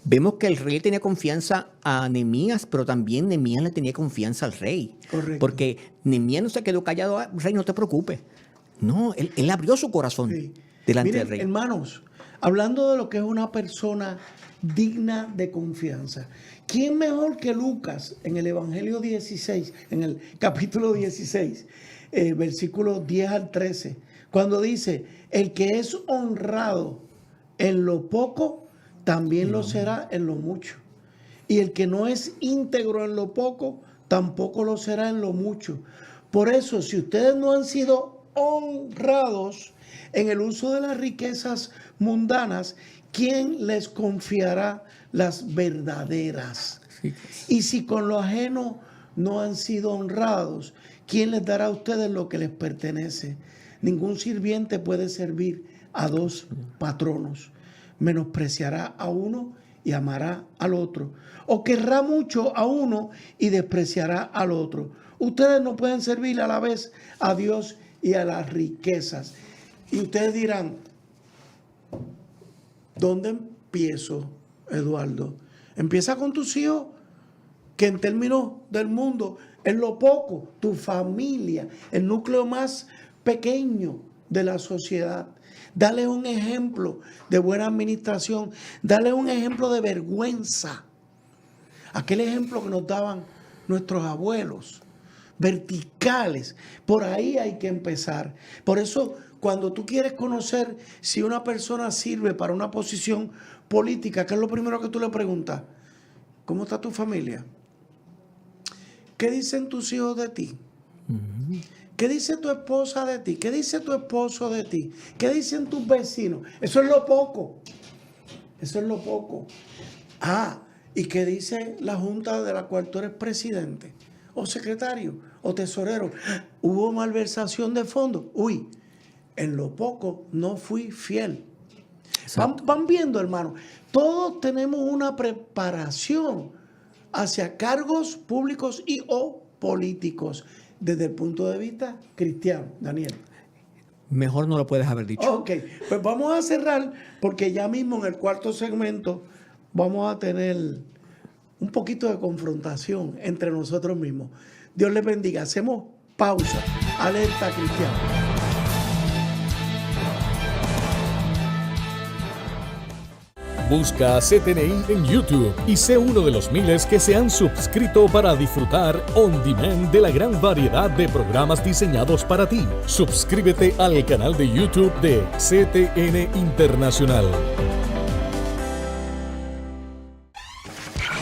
Speaker 3: Vemos que el rey tenía confianza a Nehemías, pero también Nehemías le tenía confianza al rey.
Speaker 2: Correcto.
Speaker 3: Porque Nehemías no se quedó callado, rey, no te preocupes. No, él abrió su corazón delante
Speaker 2: Miren,
Speaker 3: del rey.
Speaker 2: hermanos, hablando de lo que es una persona digna de confianza, ¿quién mejor que Lucas en el Evangelio 16, en el capítulo 16, versículos 10 al 13, cuando dice, el que es honrado en lo poco, también lo será en lo mucho. Y el que no es íntegro en lo poco, tampoco lo será en lo mucho. Por eso, si ustedes no han sido honrados en el uso de las riquezas mundanas, ¿quién les confiará las verdaderas?
Speaker 3: Sí.
Speaker 2: Y si con lo ajeno no han sido honrados, ¿quién les dará a ustedes lo que les pertenece? Ningún sirviente puede servir a dos patronos. Menospreciará a uno y amará al otro. O querrá mucho a uno y despreciará al otro. Ustedes no pueden servir a la vez a Dios y a las riquezas. Y ustedes dirán, ¿dónde empiezo, Eduardo? Empieza con tus hijos, que en términos del mundo, en lo poco, tu familia, el núcleo más pequeño de la sociedad. Dale un ejemplo de buena administración. Dale un ejemplo de vergüenza. Aquel ejemplo que nos daban nuestros abuelos. Verticales. Por ahí hay que empezar. Por eso, cuando tú quieres conocer si una persona sirve para una posición política, ¿qué es lo primero que tú le preguntas? ¿Cómo está tu familia? ¿Qué dicen tus hijos de ti? ¿Qué dice tu esposa de ti? ¿Qué dice tu esposo de ti? ¿Qué dicen tus vecinos? Eso es lo poco. Eso es lo poco. Ah, ¿y qué dice la junta de la cual tú eres presidente? O secretario, o tesorero. ¿Hubo malversación de fondos? Uy, en lo poco no fui fiel. Van viendo, hermano. Todos tenemos una preparación hacia cargos públicos y o políticos desde el punto de vista cristiano. Daniel.
Speaker 3: Mejor no lo puedes haber dicho.
Speaker 2: Ok, pues vamos a cerrar porque ya mismo en el cuarto segmento vamos a tener un poquito de confrontación entre nosotros mismos. Dios les bendiga. Hacemos pausa. Alerta cristiana.
Speaker 5: Busca a CTNI en YouTube y sé uno de los miles que se han suscrito para disfrutar on demand de la gran variedad de programas diseñados para ti. Suscríbete al canal de YouTube de CTN Internacional.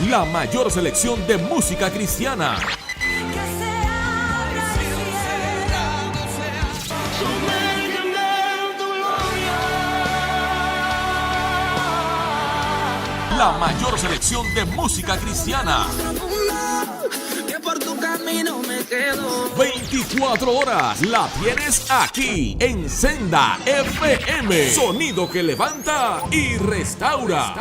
Speaker 4: La mayor selección de música cristiana. La mayor selección de música cristiana. 24 horas la tienes aquí en Senda FM. Sonido que levanta y restaura.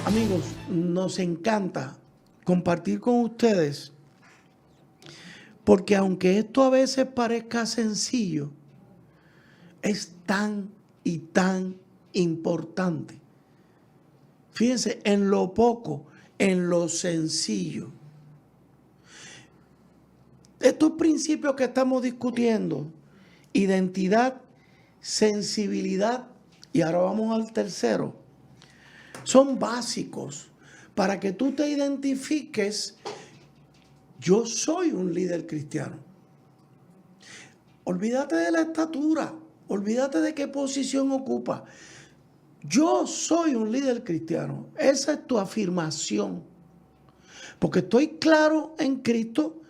Speaker 2: Amigos, nos encanta compartir con ustedes. Porque aunque esto a veces parezca sencillo, es tan y tan importante. Fíjense, en lo poco, en lo sencillo. Estos principios que estamos discutiendo, identidad, sensibilidad, y ahora vamos al tercero, son básicos para que tú te identifiques. Yo soy un líder cristiano. Olvídate de la estatura. Olvídate de qué posición ocupa. Yo soy un líder cristiano. Esa es tu afirmación. Porque estoy claro en Cristo,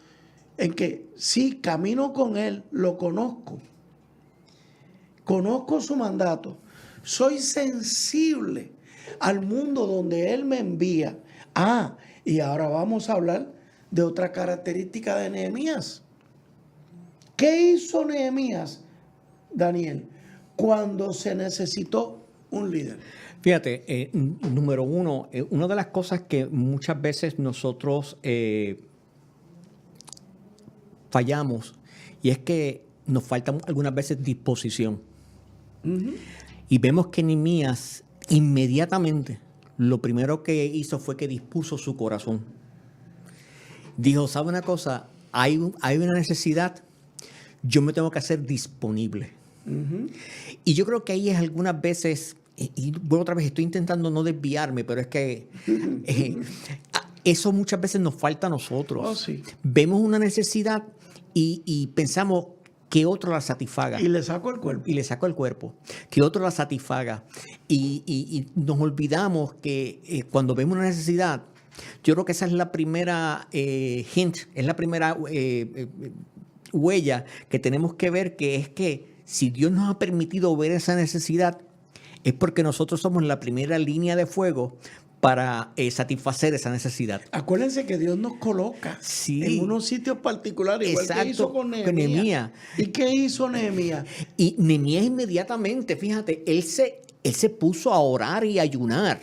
Speaker 2: en que sí, camino con Él, lo conozco. Conozco su mandato. Soy sensible al mundo donde Él me envía. Ah, y ahora vamos a hablar de otra característica de Nehemías. ¿Qué hizo Nehemías, Daniel, cuando se necesitó un líder?
Speaker 3: Fíjate, número uno, una de las cosas que muchas veces nosotros fallamos, y es que nos falta algunas veces disposición. Y vemos que Nehemías inmediatamente lo primero que hizo fue que dispuso su corazón. Dijo, ¿sabe una cosa? Hay una necesidad, yo me tengo que hacer disponible. Y yo creo que ahí es algunas veces, y bueno, otra vez estoy intentando no desviarme, pero es que eso muchas veces nos falta a nosotros.
Speaker 2: Oh, sí.
Speaker 3: Vemos una necesidad y pensamos que otro la satisfaga.
Speaker 2: Y le saco el cuerpo.
Speaker 3: Y le saco el cuerpo. Que otro la satisfaga. Y nos olvidamos que cuando vemos una necesidad, yo creo que esa es la primera hint, es la primera huella que tenemos que ver, que es que si Dios nos ha permitido ver esa necesidad, es porque nosotros somos la primera línea de fuego para satisfacer esa necesidad.
Speaker 2: Acuérdense que Dios nos coloca en unos sitios particulares, igual que hizo con Nehemías. ¿Y qué hizo Nehemías?
Speaker 3: Y Nehemías inmediatamente, fíjate, él se puso a orar y a ayunar.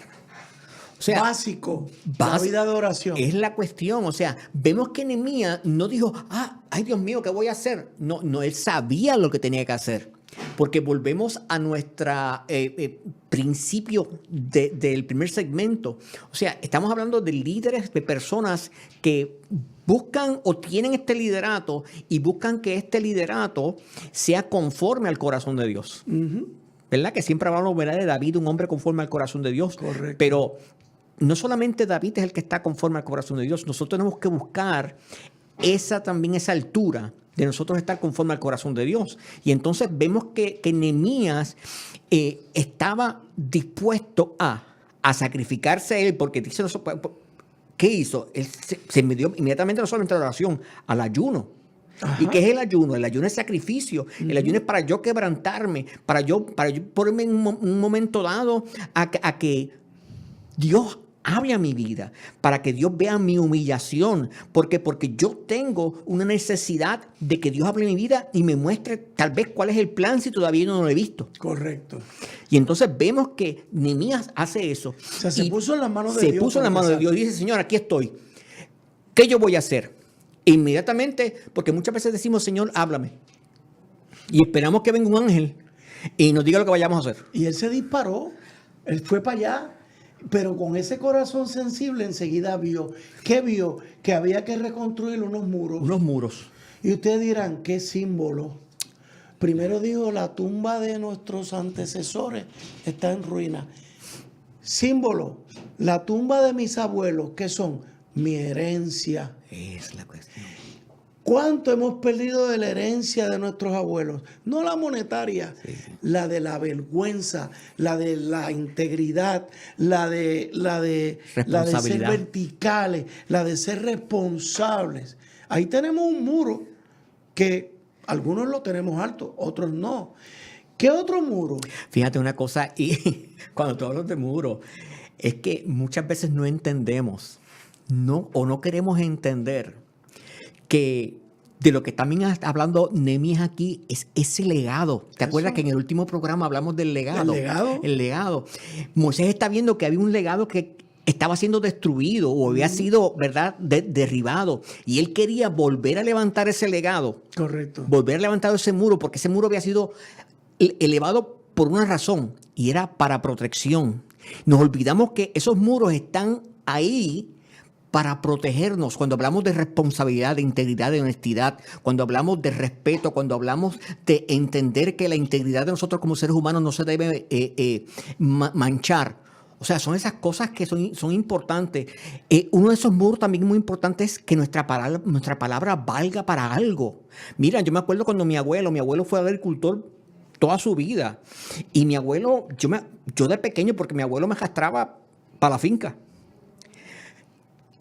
Speaker 3: O sea,
Speaker 2: básico, la vida de oración.
Speaker 3: Es la cuestión. O sea, vemos que Nehemías no dijo, ay Dios mío, ¿qué voy a hacer? No, él sabía lo que tenía que hacer. Porque volvemos a nuestro principio del primer segmento. O sea, estamos hablando de líderes, de personas que buscan o tienen este liderato y buscan que este liderato sea conforme al corazón de Dios. ¿Verdad? Que siempre hablamos de David, un hombre conforme al corazón de Dios.
Speaker 2: Correcto.
Speaker 3: Pero no solamente David es el que está conforme al corazón de Dios. Nosotros tenemos que buscar esa altura de nosotros estar conforme al corazón de Dios. Y entonces vemos que Nehemías estaba dispuesto a sacrificarse él, porque dice, ¿qué hizo? Él se metió inmediatamente no solamente a la oración, al ayuno. Ajá. ¿Y qué es el ayuno? El ayuno es sacrificio. El ayuno es para yo quebrantarme, para yo ponerme en un momento dado a que Dios hable a mi vida, para que Dios vea mi humillación. Porque yo tengo una necesidad de que Dios hable a mi vida y me muestre tal vez cuál es el plan si todavía no lo he visto.
Speaker 2: Correcto.
Speaker 3: Y entonces vemos que Nehemías hace eso.
Speaker 2: O sea, se puso en las manos de Dios.
Speaker 3: Se puso en las manos de Dios y dice, Señor, aquí estoy. ¿Qué yo voy a hacer? Inmediatamente, porque muchas veces decimos, Señor, háblame. Y esperamos que venga un ángel y nos diga lo que vayamos a hacer.
Speaker 2: Y él se disparó. Él fue para allá. Pero con ese corazón sensible enseguida vio. ¿Qué vio? Que había que reconstruir unos muros.
Speaker 3: Unos muros.
Speaker 2: Y ustedes dirán, ¿qué símbolo? Primero dijo, la tumba de nuestros antecesores está en ruina. Símbolo, la tumba de mis abuelos, ¿qué son? Mi herencia.
Speaker 3: Es la cuestión.
Speaker 2: ¿Cuánto hemos perdido de la herencia de nuestros abuelos? No la monetaria, sí. La de la vergüenza, la de la integridad, la de ser verticales, la de ser responsables. Ahí tenemos un muro que algunos lo tenemos alto, otros no. ¿Qué otro muro?
Speaker 3: Fíjate una cosa, y cuando tú hablas de muro, es que muchas veces no entendemos, o no queremos entender que de lo que también está hablando Nehemías aquí es ese legado. ¿Te acuerdas que en el último programa hablamos del legado?
Speaker 2: ¿El legado?
Speaker 3: El legado. Moisés está viendo que había un legado que estaba siendo destruido o había sido, ¿verdad?, derribado. Y él quería volver a levantar ese legado.
Speaker 2: Correcto.
Speaker 3: Volver a levantar ese muro, porque ese muro había sido elevado por una razón, y era para protección. Nos olvidamos que esos muros están ahí para protegernos. Cuando hablamos de responsabilidad, de integridad, de honestidad, cuando hablamos de respeto, cuando hablamos de entender que la integridad de nosotros como seres humanos no se debe manchar. O sea, son esas cosas que son importantes. Uno de esos muros también muy importante es que nuestra palabra valga para algo. Mira, yo me acuerdo cuando mi abuelo fue agricultor toda su vida. Y mi abuelo, yo de pequeño, porque mi abuelo me arrastraba para la finca.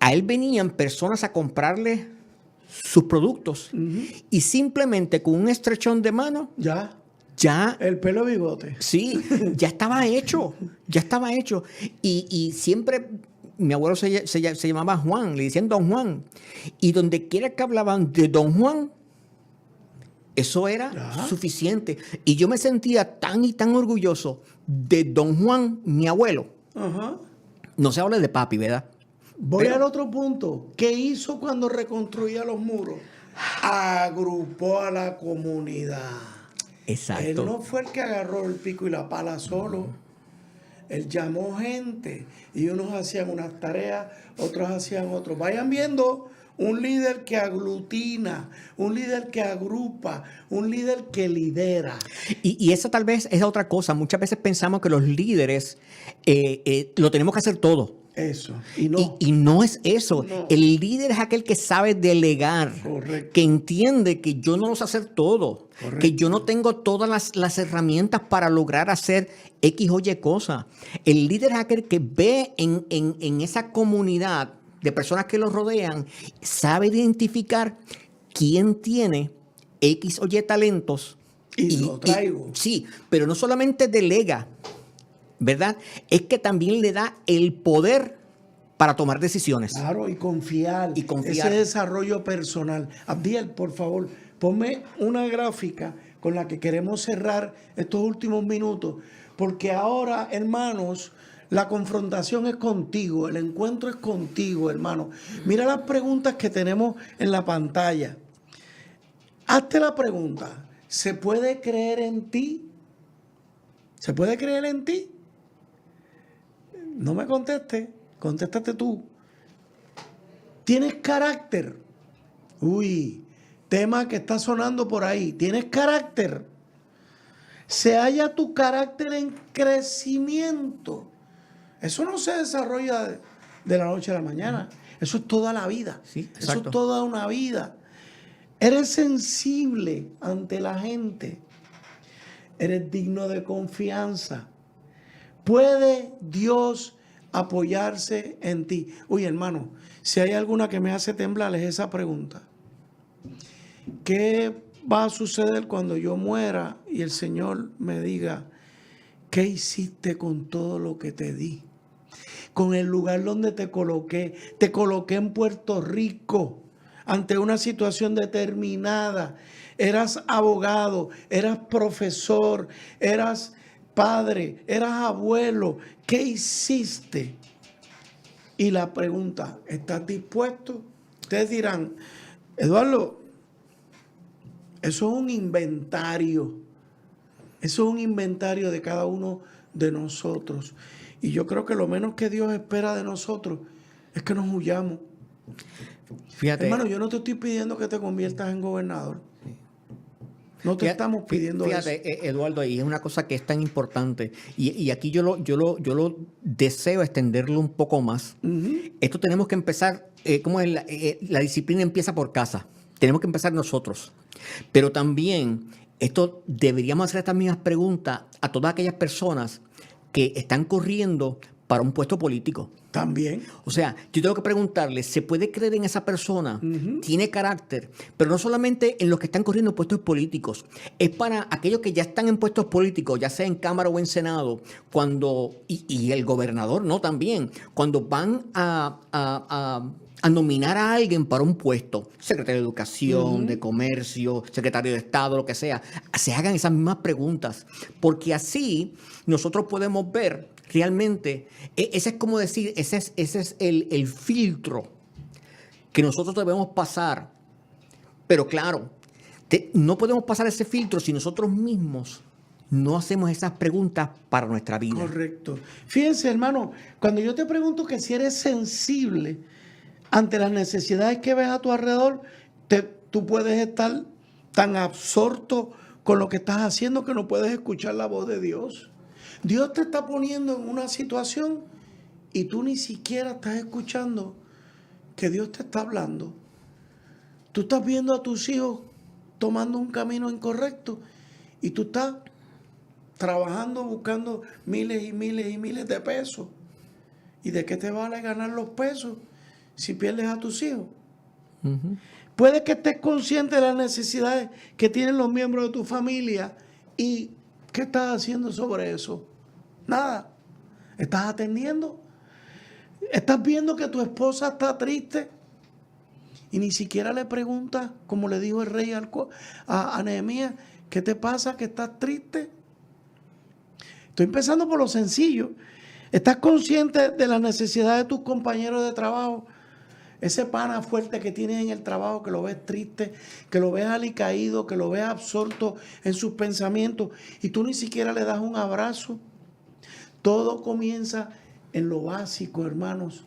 Speaker 3: A él venían personas a comprarle sus productos y simplemente con un estrechón de mano, ya
Speaker 2: el pelo bigote.
Speaker 3: Sí, ya estaba hecho. Y siempre mi abuelo se llamaba Juan, le decían Don Juan. Y donde quiera que hablaban de Don Juan, Eso era
Speaker 2: Ajá.
Speaker 3: suficiente. Y yo me sentía tan y tan orgulloso de don Juan, mi abuelo.
Speaker 2: Ajá.
Speaker 3: No se habla de papi, ¿verdad?
Speaker 2: Voy
Speaker 3: Pero-
Speaker 2: al otro punto. ¿Qué hizo cuando reconstruía los muros? Agrupó a la comunidad.
Speaker 3: Exacto.
Speaker 2: Él no fue el que agarró el pico y la pala solo. Él llamó gente y unos hacían unas tareas, otros hacían otros. Vayan viendo un líder que aglutina, un líder que agrupa, un líder que lidera.
Speaker 3: Y esa tal vez es otra cosa. Muchas veces pensamos que los líderes lo tenemos que hacer todo.
Speaker 2: Eso. Y no.
Speaker 3: Y no es eso.
Speaker 2: No.
Speaker 3: El líder es aquel que sabe delegar,
Speaker 2: Correcto.
Speaker 3: que entiende que yo no lo sé hacer todo,
Speaker 2: Correcto.
Speaker 3: que yo no tengo todas las herramientas para lograr hacer X o Y cosa. El líder es aquel que ve en esa comunidad de personas que lo rodean, sabe identificar quién tiene X o Y talentos.
Speaker 2: Y lo traigo.
Speaker 3: Sí, pero no solamente delega, ¿verdad? Es que también le da el poder para tomar decisiones.
Speaker 2: Claro, y confiar.
Speaker 3: Y confiar.
Speaker 2: Ese desarrollo personal. Abdiel, por favor, ponme una gráfica con la que queremos cerrar estos últimos minutos. Porque ahora, hermanos, la confrontación es contigo, el encuentro es contigo, hermano. Mira las preguntas que tenemos en la pantalla. Hazte la pregunta, ¿se puede creer en ti? ¿Se puede creer en ti? No me conteste, contéstate tú. ¿Tienes carácter? Uy, tema que está sonando por ahí. ¿Tienes carácter? ¿Se halla tu carácter en crecimiento? Eso no se desarrolla de la noche a la mañana. Eso es toda la vida.
Speaker 3: Sí,
Speaker 2: Eso
Speaker 3: exacto.
Speaker 2: es toda una vida. Eres sensible ante la gente. Eres digno de confianza. ¿Puede Dios apoyarse en ti? Uy, hermano, si hay alguna que me hace temblar es esa pregunta. ¿Qué va a suceder cuando yo muera y el Señor me diga, ¿qué hiciste con todo lo que te di? Con el lugar donde te coloqué en Puerto Rico, ante una situación determinada. Eras abogado, eras profesor, eras padre, eras abuelo. ¿Qué hiciste? Y la pregunta, ¿estás dispuesto? Ustedes dirán, Eduardo, eso es un inventario. Eso es un inventario de cada uno de nosotros. Y yo creo que lo menos que Dios espera de nosotros es que nos huyamos.
Speaker 3: Fíjate,
Speaker 2: Hermano, yo no te estoy pidiendo que te conviertas en gobernador. No te estamos pidiendo eso.
Speaker 3: fíjate, Eduardo, y es una cosa que es tan importante. Y aquí yo lo deseo extenderlo un poco más. Esto tenemos que empezar, ¿cómo es? La disciplina empieza por casa. Tenemos que empezar nosotros. Pero también, esto deberíamos hacer estas mismas preguntas a todas aquellas personas que están corriendo para un puesto político.
Speaker 2: También.
Speaker 3: O sea, yo tengo que preguntarle, ¿se puede creer en esa persona? ¿Tiene carácter? Pero no solamente en los que están corriendo en puestos políticos. Es para aquellos que ya están en puestos políticos, ya sea en Cámara o en Senado, y el gobernador, ¿no? También, cuando van a nominar a alguien para un puesto, secretario de Educación, de Comercio, secretario de Estado, lo que sea, se hagan esas mismas preguntas. Porque así nosotros podemos ver realmente, ese es como decir, ese es el filtro que nosotros debemos pasar. Pero claro, no podemos pasar ese filtro si nosotros mismos no hacemos esas preguntas para nuestra vida.
Speaker 2: Correcto. Fíjense, hermano, cuando yo te pregunto que si eres sensible ante las necesidades que ves a tu alrededor, tú puedes estar tan absorto con lo que estás haciendo que no puedes escuchar la voz de Dios. Dios te está poniendo en una situación y tú ni siquiera estás escuchando que Dios te está hablando. Tú estás viendo a tus hijos tomando un camino incorrecto y tú estás trabajando, buscando miles y miles y miles de pesos. ¿Y de qué te vale ganar los pesos si pierdes a tus hijos? Puede que estés consciente de las necesidades que tienen los miembros de tu familia. ¿Y qué estás haciendo sobre eso? Nada. ¿Estás atendiendo? ¿Estás viendo que tu esposa está triste? y ni siquiera le preguntas, como le dijo el rey a Nehemías, ¿qué te pasa? ¿Que estás triste? Estoy empezando por lo sencillo. ¿Estás consciente de la necesidad de tus compañeros de trabajo? Ese pana fuerte que tienes en el trabajo, que lo ves triste, que lo ves alicaído, que lo ves absorto en sus pensamientos y tú ni siquiera le das un abrazo. Todo comienza en lo básico, hermanos.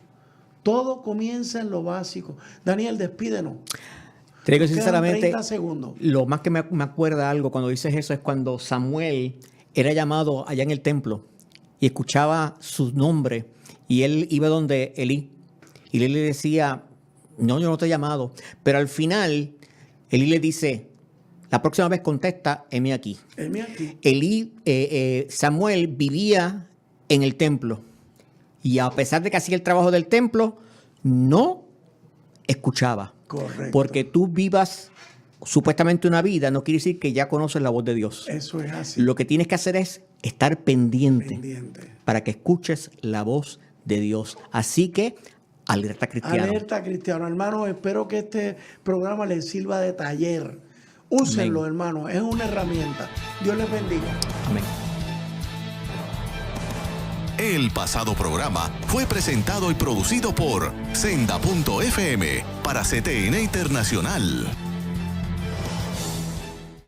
Speaker 2: Todo comienza en lo básico. Daniel, despídenos.
Speaker 3: Te digo
Speaker 2: Quedan
Speaker 3: sinceramente,
Speaker 2: 30 segundos.
Speaker 3: lo más que me acuerda algo cuando dices eso es cuando Samuel era llamado allá en el templo y escuchaba su nombre y él iba donde Elí y Elí le decía, no, yo no te he llamado, pero al final Elí le dice, la próxima vez contesta, heme aquí.
Speaker 2: Heme aquí.
Speaker 3: Samuel vivía en el templo y a pesar de que hacía el trabajo del templo, no escuchaba.
Speaker 2: Correcto.
Speaker 3: Porque tú vivas supuestamente una vida, no quiere decir que ya conoces la voz de Dios.
Speaker 2: Eso es así.
Speaker 3: Lo que tienes que hacer es estar pendiente para que escuches la voz de Dios. Así que, alerta cristiano.
Speaker 2: Alerta cristiano. Hermanos, espero que este programa les sirva de taller. Úsenlo,
Speaker 3: Amén.
Speaker 2: hermanos. Es una herramienta. Dios les bendiga.
Speaker 3: Amén.
Speaker 1: El pasado programa fue presentado y producido por Senda.fm para CTN Internacional.